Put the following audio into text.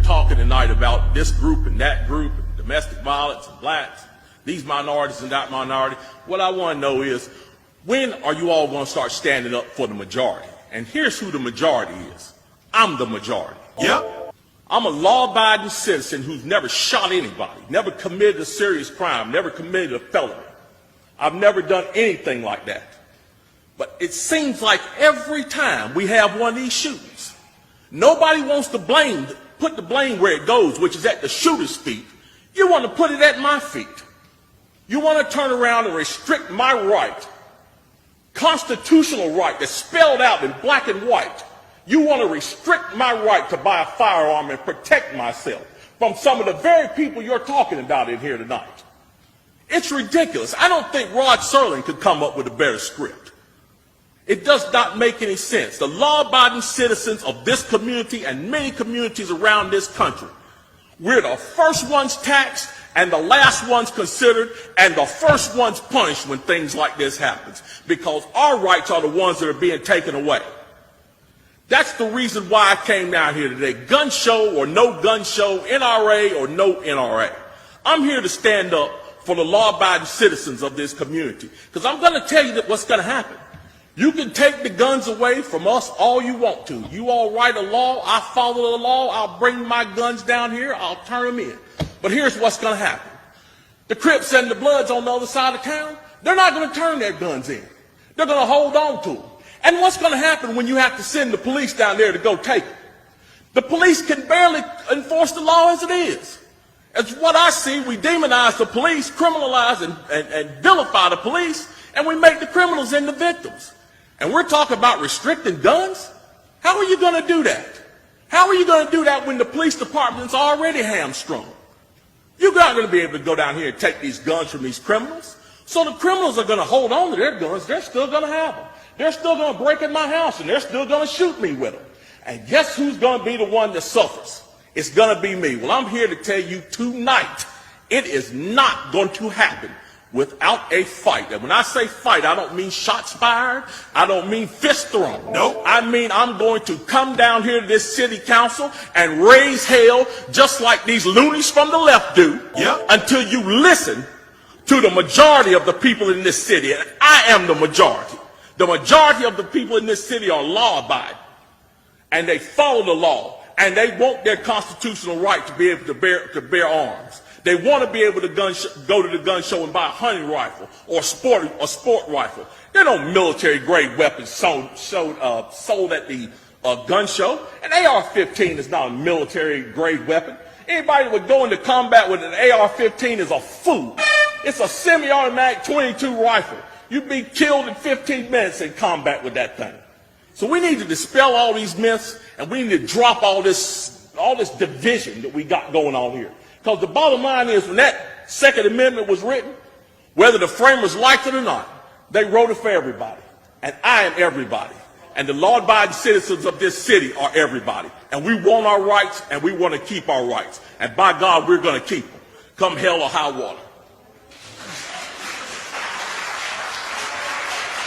talking tonight about this group and that group, and domestic violence and blacks, these minorities and that minority. What I want to know is, when are you all going to start standing up for the majority? And here's who the majority is. I'm the majority. Yep. I'm a law-abiding citizen who's never shot anybody, never committed a serious crime, never committed a felony. I've never done anything like that. But it seems like every time we have one of these shootings, nobody wants to put the blame where it goes, which is at the shooter's feet. You want to put it at my feet. You want to turn around and restrict my right, constitutional right that's spelled out in black and white. You want to restrict my right to buy a firearm and protect myself from some of the very people you're talking about in here tonight. It's ridiculous. I don't think Rod Serling could come up with a better script. It does not make any sense. The law-abiding citizens of this community and many communities around this country, we're the first ones taxed and the last ones considered and the first ones punished when things like this happens, because our rights are the ones that are being taken away. That's the reason why I came down here today. Gun show or no gun show, NRA or no NRA. I'm here to stand up for the law-abiding citizens of this community, because I'm going to tell you that what's going to happen. You can take the guns away from us all you want to. You all write a law, I follow the law, I'll bring my guns down here, I'll turn them in. But here's what's going to happen. The Crips and the Bloods on the other side of town, they're not going to turn their guns in. They're going to hold on to them. And what's going to happen when you have to send the police down there to go take them? The police can barely enforce the law as it is. As what I see, we demonize the police, criminalize and vilify the police, and we make the criminals into victims. And we're talking about restricting guns? How are you going to do that? How are you going to do that when the police department's already hamstrung? You're not going to be able to go down here and take these guns from these criminals. So the criminals are going to hold on to their guns. They're still going to have them. They're still going to break in my house, and they're still going to shoot me with them. And guess who's going to be the one that suffers? It's going to be me. Well, I'm here to tell you tonight, it is not going to happen without a fight. And when I say fight, I don't mean shots fired. I don't mean fist thrown. Nope. I mean I'm going to come down here to this city council and raise hell just like these loonies from the left do. Yep. Until you listen to the majority of the people in this city. And I am the majority. The majority of the people in this city are law-abiding. And they follow the law. And they want their constitutional right to be able to bear arms. They want to be able to go to the gun show and buy a hunting rifle or a sport rifle. There are no military-grade weapons sold at the gun show. An AR-15 is not a military-grade weapon. Anybody that would go into combat with an AR-15 is a fool. It's a semi-automatic .22 rifle. You'd be killed in 15 minutes in combat with that thing. So we need to dispel all these myths, and we need to drop all this division that we got going on here. Because the bottom line is, when that Second Amendment was written, whether the framers liked it or not, they wrote it for everybody. And I am everybody. And the law-abiding citizens of this city are everybody. And we want our rights, and we want to keep our rights. And by God, we're going to keep them, come hell or high water.